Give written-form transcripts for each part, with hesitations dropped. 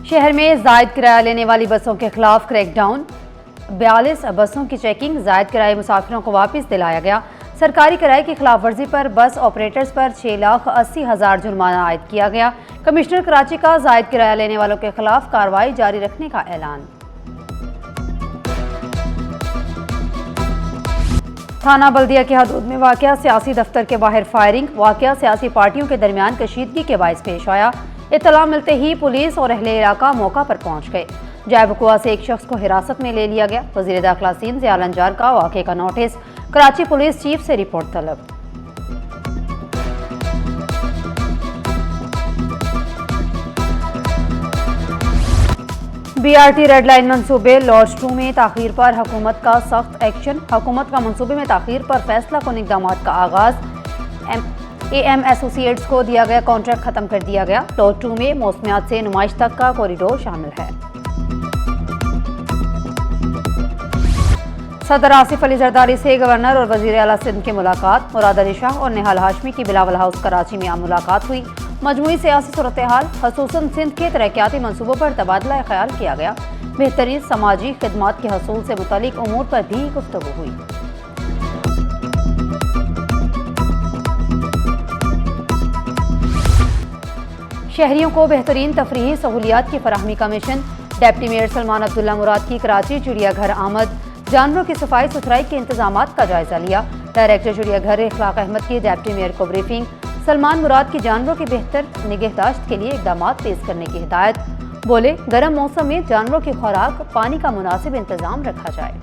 शहर में जायद किराया लेने वाली बसों के खिलाफ क्रैकडाउन। 42 बसों की चेकिंग, जायद किराए मुसाफिरों को वापस दिलाया गया। सरकारी किराए की खिलाफ वर्जी पर बस ऑपरेटर्स पर 6,80,000 जुर्माना आयद किया गया। कमिश्नर कराची का जायद किराया लेने वालों के खिलाफ कार्रवाई जारी रखने का ऐलान। थाना बल्दिया की हदूद में वाक़या सियासी दफ्तर के बाहर फायरिंग। वाक़या सियासी पार्टियों के दरमियान कशीदगी के बायस पेश आया। इत्तला मिलते ही पुलिस और अहले इलाका मौका पर पहुंच गए। जायबकुआ से एक शख्स को हिरासत में ले लिया गया। वज़ीर दाखिला सिंध ज़िया लंजार का वाक़े का नोटिस। कराची पुलिस चीफ से रिपोर्ट तलब। BRT रेड लाइन मंसूबे लॉज 2 में ताखीर पर हुकूमत का सख्त एक्शन। हुकूमत का मंसूबे में ताखीर पर फैसला कुन इक़दाम का आगाज। AM एसोसिएट्स को दिया गया कॉन्ट्रैक्ट खत्म कर दिया गया। लॉज 2 में मौसमियात से नुमाइश तक का कॉरिडोर शामिल है। सदर आसिफ अली जरदारी से गवर्नर और वज़ीर आला सिंध की मुलाकात। मुराद अली शाह और निहाल हाशमी की बिलावल हाउस कराची में मुलाकात हुई। मजमूई सियासी सूरत हाल खसूसन सिंध के तरक्याती मनसूबों पर तबादला ख्याल किया गया। बेहतरीन समाजी खिदमात के हसूल से मुतालिक उमूर पर भी गुफ्तगू हुई। शहरियों को बेहतरीन तफरीही सहूलियात की फराहमी का मिशन। डिप्टी मेयर सलमान अब्दुल्ला मुराद की कराची चिड़ियाघर आमद। जानवरों की सफाई सुथराई के इंतजाम का जायजा लिया। डायरेक्टर चिड़ियाघर इखलाक अहमद की डिप्टी मेयर को ब्रीफिंग। सलमान मुराद की जानवरों की बेहतर निगहदाश्त के लिए इकदाम तेज करने की हिदायत। बोले, गर्म मौसम में जानवरों की खुराक पानी का मुनासिब इंतजाम रखा जाए।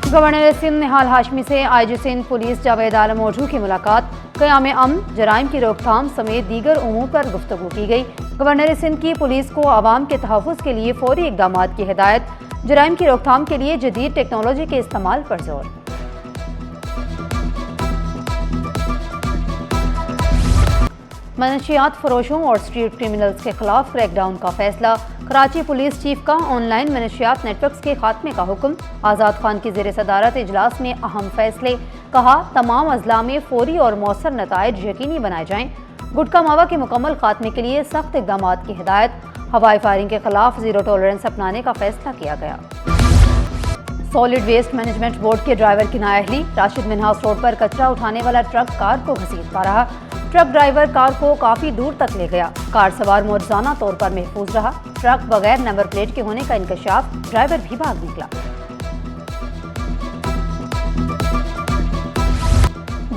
गवर्नर सिंध निहाल हाशमी से IG सिंध पुलिस जावेद आलम मौजू की मुलाकात। क़याम अमन, जराइम की रोकथाम समेत दीगर उमूर पर गुफ्तगू की गई। गवर्नर सिंध की पुलिस को आवाम के तहफ़्फ़ुज़ के लिए फौरी इक़दाम की हिदायत। जराइम की रोकथाम के लिए जदीद टेक्नोलॉजी के इस्तेमाल पर जोर। मनशियात फरोशों और स्ट्रीट क्रिमिनल्स के खिलाफ क्रैकडाउन का फैसला। कराची पुलिस चीफ का ऑनलाइन मनशियात नेटवर्क्स के खात्मे का हुक्म। आज़ाद खान की ज़ेर सदारत इजलास में अहम फैसले। कहा, तमाम अजला में फौरी और मौसर नताइज यकीनी बनाए जाएं। गुटखा मावा के मुकम्मल खात्मे के लिए सख्त इक़दाम की हिदायत। हवाई फायरिंग के खिलाफ जीरो टॉलरेंस अपनाने का फैसला किया गया। सॉलिड वेस्ट मैनेजमेंट बोर्ड के ड्राइवर की नाअहली। राशिद मिनहास रोड पर कचरा उठाने वाला ट्रक कार को घसीटता रहा। ट्रक ड्राइवर कार को काफी दूर तक ले गया। कार सवार मौजूदा तौर पर महफूज रहा। ट्रक बगैर नंबर प्लेट के होने का इंकशाफ, ड्राइवर भी भाग निकला।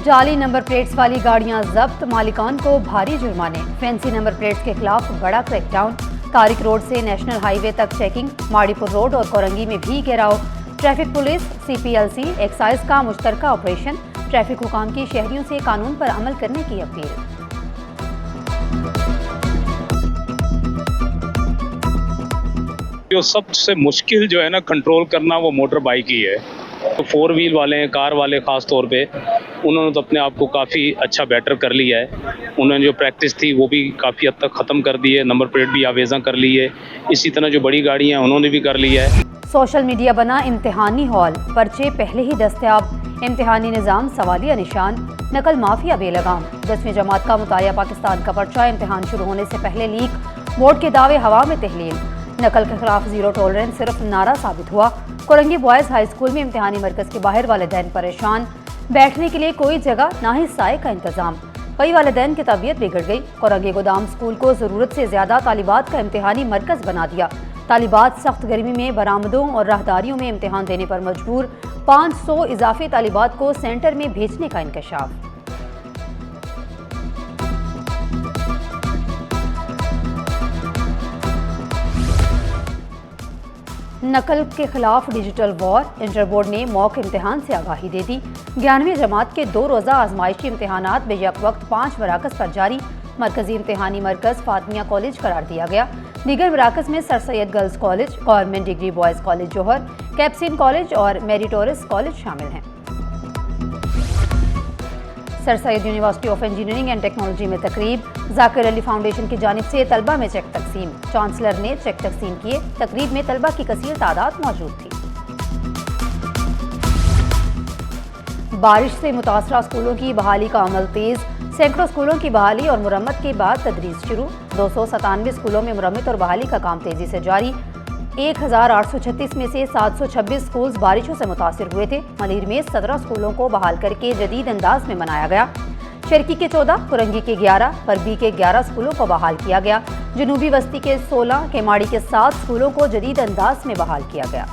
जाली नंबर प्लेट्स वाली गाड़ियां जब्त, मालिकान को भारी जुर्माने। फैंसी नंबर प्लेट्स के खिलाफ बड़ा क्रैकडाउन। तारिक रोड से नेशनल हाईवे तक चेकिंग। माड़ीपुर रोड और कोरंगी में भी घेराव। ट्रैफिक पुलिस, CPLC, एक्साइज का मुश्तरका ऑपरेशन। ट्रैफिक हुकाम की शहरियों से कानून पर अमल करने की अपील। जो सबसे मुश्किल जो है ना कंट्रोल करना, वो मोटर बाइक ही है। तो 4 व्हील वाले हैं, कार वाले ख़ास तौर पे, उन्होंने तो अपने आप को काफ़ी अच्छा बेटर कर लिया है। उन्होंने जो प्रैक्टिस थी वो भी काफ़ी हद तक ख़त्म कर दी है। नंबर प्लेट भी आवेज़ा कर ली है। इसी तरह जो बड़ी गाड़ियाँ हैं उन्होंने भी कर लिया है। सोशल मीडिया बना इम्तिहानी हॉल। पर्चे पहले ही दस्तयाब। इम्तिहानी निज़ाम सवालिया निशान। नकल माफिया बेलगाम। 10वीं जमात का मुताया पाकिस्तान का पर्चा इम्तिहान शुरू होने से पहले लीक। बोर्ड के दावे हवा में तहलील। नकल के खिलाफ जीरो टॉलरेंस सिर्फ नारा साबित हुआ। कोरंगी बॉयज़ हाई स्कूल में इम्तिहानी मरकज़ के बाहर वालिदैन परेशान। बैठने के लिए कोई जगह, ना ही साए का इंतजाम। कई वालिदैन की तबीयत बिगड़ गई। कोरंगी गोदाम स्कूल को ज़रूरत से ज़्यादा तालिबात का इम्तिहानी मरकज़ बना दिया। तालिबात सख्त गर्मी में बरामदों और राहदारियों में इम्तिहान देने पर मजबूर। 500 इजाफी तालिबात को सेंटर में भेजने का इंकशाफ। नकल के खिलाफ डिजिटल वॉर। इंटर बोर्ड ने मॉक इम्तिहान से आगाही दे दी। 11वीं जमात के 2 रोज़ा आजमाइशी इम्तिहानात बेयक वक्त 5 मराकज़ पर जारी। मरकजी इम्तिहानी मरकज़ फातिमिया कॉलेज करार दिया गया। दीगर मराकज़ में sir Syed girls college, government degree boys college Johar, कैप्सिन कॉलेज और मेरिटोरियस कॉलेज शामिल हैं। Sir Syed university of engineering and technology में तकरीब। जाकिर अली फाउंडेशन की जानिब से तलबा में चेक तकसीम। चांसलर ने चेक तकसीम किए। तकरीब में तलबा की कसीर तादाद मौजूद थी। बारिश से मुतासरा स्कूलों की बहाली का अमल तेज, सैकड़ों स्कूलों की बहाली और मुरम्मत के बाद तदरीस शुरू। 297 स्कूलों में मुरम्मत और बहाली का काम तेजी से जारी। 1836 में से 726 स्कूल बारिशों से मुतासिर हुए थे। मलीर में 17 स्कूलों को बहाल करके जदीद अंदाज में बनाया गया। शर्की के 14, कुरंगी के 11, परबी के 11 स्कूलों को बहाल किया गया। जनूबी बस्ती के 16, केमाड़ी के 7 स्कूलों को जदीद अंदाज में बहाल किया गया।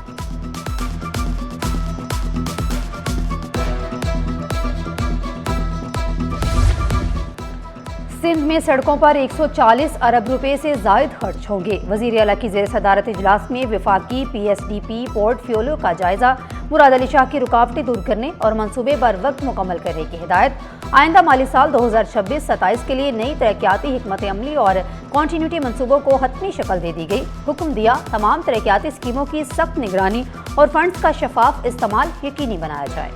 सिंध में सड़कों पर 140 अरब रुपए से जायद खर्च होंगे। वजीर आला की ज़ेर सदारत इजलास में वफाकी PSDP पोर्टफोलियो का जायजा। मुराद अली शाह की रुकावटें दूर करने और मंसूबे बर वक्त मुकम्मल करने की हिदायत। आइंदा माली साल 2026-27 के लिए नई तरक्याती हिकमत अमली और कॉन्टीन्यूटी मंसूबों को हतमी शक्ल दे दी गई। हुक्म दिया तमाम तरक्याती स्कीमों की सख्त निगरानी और फंड्स का शफाफ इस्तेमाल यकीनी बनाया जाए।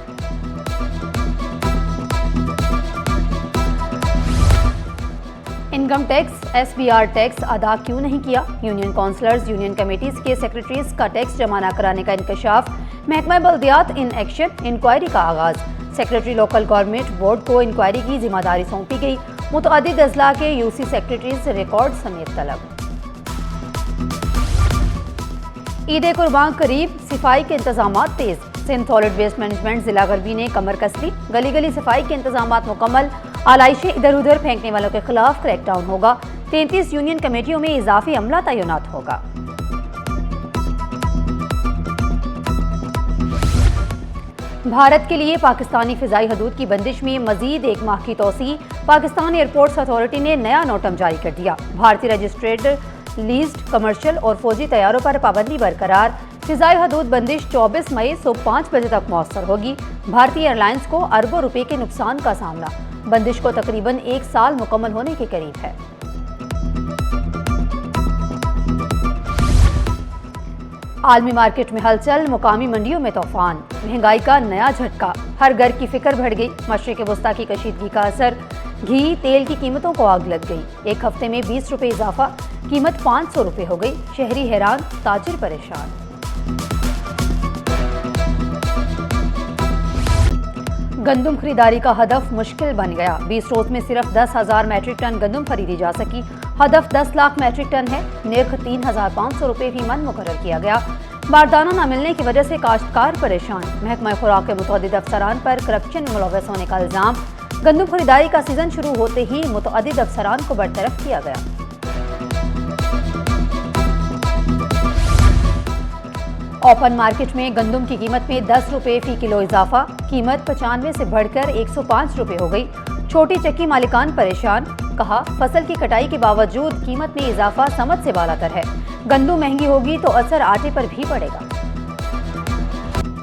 इनकम टैक्स SBR टैक्स अदा क्यों नहीं किया? यूनियन काउंसलर्स यूनियन कमेटीज के सेक्रेटरीज का टैक्स जमा न कराने का इंकशाफ। महकमा बल्दियात इन एक्शन, इंक्वायरी का आगाज। सेक्रेटरी लोकल गवर्नमेंट बोर्ड को इंक्वायरी की जिम्मेदारी सौंपी गई। मुतअद्दिद अजला के UC सेक्रेटरीज रिकॉर्ड समेत तलब। ईद कुर्बान करीब, सफाई के इंतजाम तेज। सिंध सॉलिड वेस्ट मैनेजमेंट जिला गरबी ने कमर कस ली। गली गली सफाई के इंतजाम मुकम्मल। आलाइशें इधर उधर फेंकने वालों के खिलाफ क्रैकडाउन होगा। 33 यूनियन कमेटियों में इजाफी अमला तैनात होगा। भारत के लिए पाकिस्तानी फिजाई हदूद की बंदिश में मजीद 1 माह की तोसी। पाकिस्तान एयरपोर्ट्स अथॉरिटी ने नया नोटम जारी कर दिया। भारतीय रजिस्ट्रेड, लीज्ड, कमर्शियल और फौजी तैयारों पर पाबंदी बरकरार। फिजाई हदूद बंदिश 24 मई सुबह 5 बजे तक मौसर होगी। भारतीय एयरलाइंस को अरबों रुपए के नुकसान का सामना। बंदिश को तकरीबन 1 साल मुकम्मल होने के करीब है। आलमी मार्केट में हलचल, मुकामी मंडियों में तूफान। महंगाई का नया झटका, हर घर की फिक्र बढ़ गई। मशरिक वस्ता की कशीदगी का असर। घी, तेल की कीमतों को आग लग गई। एक हफ्ते में 20 रुपए इजाफा, कीमत 500 रुपए हो गई। शहरी हैरान, ताजिर परेशान। गंदम खरीदारी का हदफ मुश्किल बन गया। 20 रोज में सिर्फ 10,000 मैट्रिक टन गंदम खरीदी जा सकी। हदफ 10 लाख मैट्रिक टन है। निर्ख 3,500 रुपए भी मन मुकर्रर किया गया। बारदाना न मिलने की वजह से काश्तकार परेशान। महकमा खुराक के मुतअद्दिद अफसरान पर करप्शन में मुलव्वस होने का इल्जाम। गंदम खरीदारी का सीजन शुरू होते ही मुतअद्दिद अफसरान को बरतरफ किया गया। ओपन मार्केट में गंदम की कीमत में 10 रुपए फी किलो इजाफा। कीमत 95 से बढ़कर 105 रुपए हो गई। छोटी चक्की मालिकान परेशान। कहा, फसल की कटाई के बावजूद कीमत में इजाफा समझ से बालातर है। गंदम महंगी होगी तो असर आटे पर भी पड़ेगा।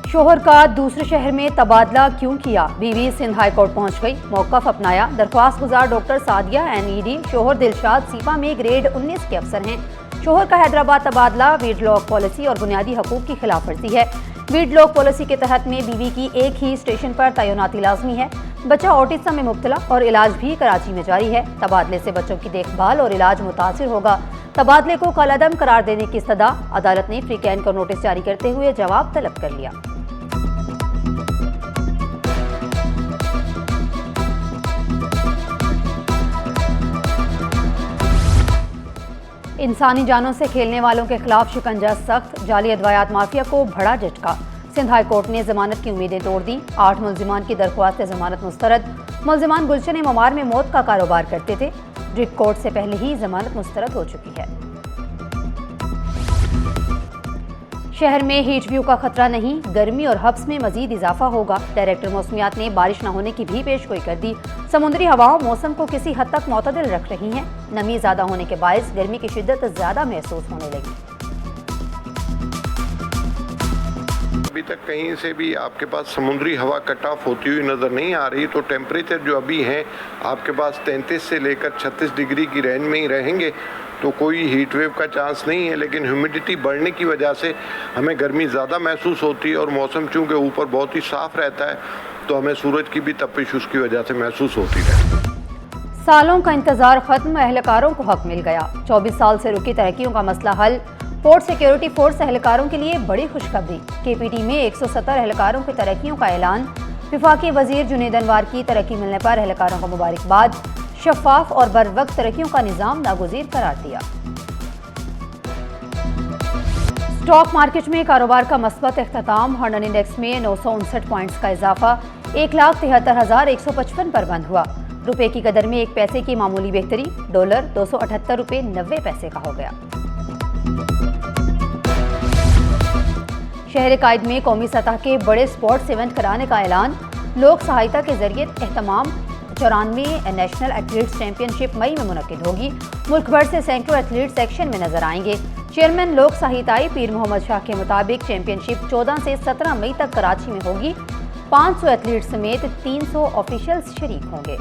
शोहर का दूसरे शहर में तबादला क्यों किया? बीवी सिंध हाई कोर्ट पहुंच गई, मौकफ अपनाया। दरख्वास्त गुजार डॉक्टर सादिया NED, शोहर दिलशाद सीपा में ग्रेड 19 के अफसर हैं। शोहर का हैदराबाद तबादला वीडलॉक पॉलिसी और बुनियादी हकूक की खिलाफ वर्जी है। वीडलॉक पॉलिसी के तहत में बीवी की एक ही स्टेशन पर तैनाती लाजमी है। बच्चा ऑटिज्म में मुब्तला और इलाज भी कराची में जारी है। तबादले से बच्चों की देखभाल और इलाज मुतासिर होगा। तबादले को कलअदम करार देने की सदा। अदालत ने फ्री कैन को नोटिस जारी करते हुए जवाब तलब कर लिया। इंसानी जानों से खेलने वालों के खिलाफ शिकंजा सख्त। जाली अदवायात माफिया को बड़ा झटका। सिंध हाई कोर्ट ने जमानत की उम्मीदें तोड़ दी। 8 मुलजिमान की दरख्वास्त जमानत मुस्तरद। मुलजिमान गुलशन ममार में मौत का कारोबार करते थे। ड्रिक कोर्ट से पहले ही जमानत मुस्तरद हो चुकी है। शहर में हीट व्यू का खतरा नहीं, गर्मी और हब्स में मजीद इजाफा होगा। डायरेक्टर मौसमियात ने बारिश न होने की भी पेशगोई कर दी। समुद्री हवाओं मौसम को किसी हद तक मुतदिल रख रही हैं। नमी ज्यादा होने के बायस गर्मी की शिद्दत ज्यादा महसूस होने लगी। अभी तक कहीं से भी आपके पास समुद्री हवा कट ऑफ होती हुई नज़र नहीं आ रही, तो टेम्परेचर जो अभी हैं आपके पास 33 से लेकर 36 डिग्री की रेंज में ही रहेंगे, तो कोई हीट वेव का चांस नहीं है। लेकिन ह्यूमिडिटी बढ़ने की वजह से हमें गर्मी ज़्यादा महसूस होती है और मौसम चूँकि ऊपर बहुत ही साफ़ रहता है तो हमें सूरज की भी तपिश उसकी वजह से महसूस होती है। सालों का इंतजार खत्म, एहलकारों को हक मिल गया। 24 साल से रुकी तरक्कियों का मसला हल। पोर्ट सिक्योरिटी फोर्स एहलकारों के लिए बड़ी खुशखबरी। KPT में 170 एहलकारों की तरक्कियों का ऐलान। वफाकी वजीर जुनैद अनवार की तरक्की मिलने पर एहलकारों को मुबारकबाद, शफाफ और बर वक्त तरक्कियों का निज़ाम नागुज़ीर करार दिया। स्टॉक मार्केट में कारोबार का मस्बत इख्तिताम, हॉर्नर इंडेक्स में 959 पॉइंट्स का इजाफा 1,73,155 पर बंद हुआ। रुपए की कदर में 1 पैसे की मामूली बेहतरी, डॉलर 278 रुपये 90 पैसे का हो गया। शहर कायद में कौमी सतह के बड़े स्पोर्ट्स इवेंट कराने का ऐलान, लोक सहायता के जरिए एहतमाम 94 नेशनल एथलीट्स चैंपियनशिप मई में मुनक्किद होगी। मुल्क भर से सैकड़ों एथलीट्स एक्शन में नजर आएंगे। चेयरमैन लोक सहायताई पीर मोहम्मद शाह के मुताबिक चैंपियनशिप 14 से 17 मई तक कराची में होगी। 500 एथलीट समेत 300 ऑफिशियल्स शरीक होंगे।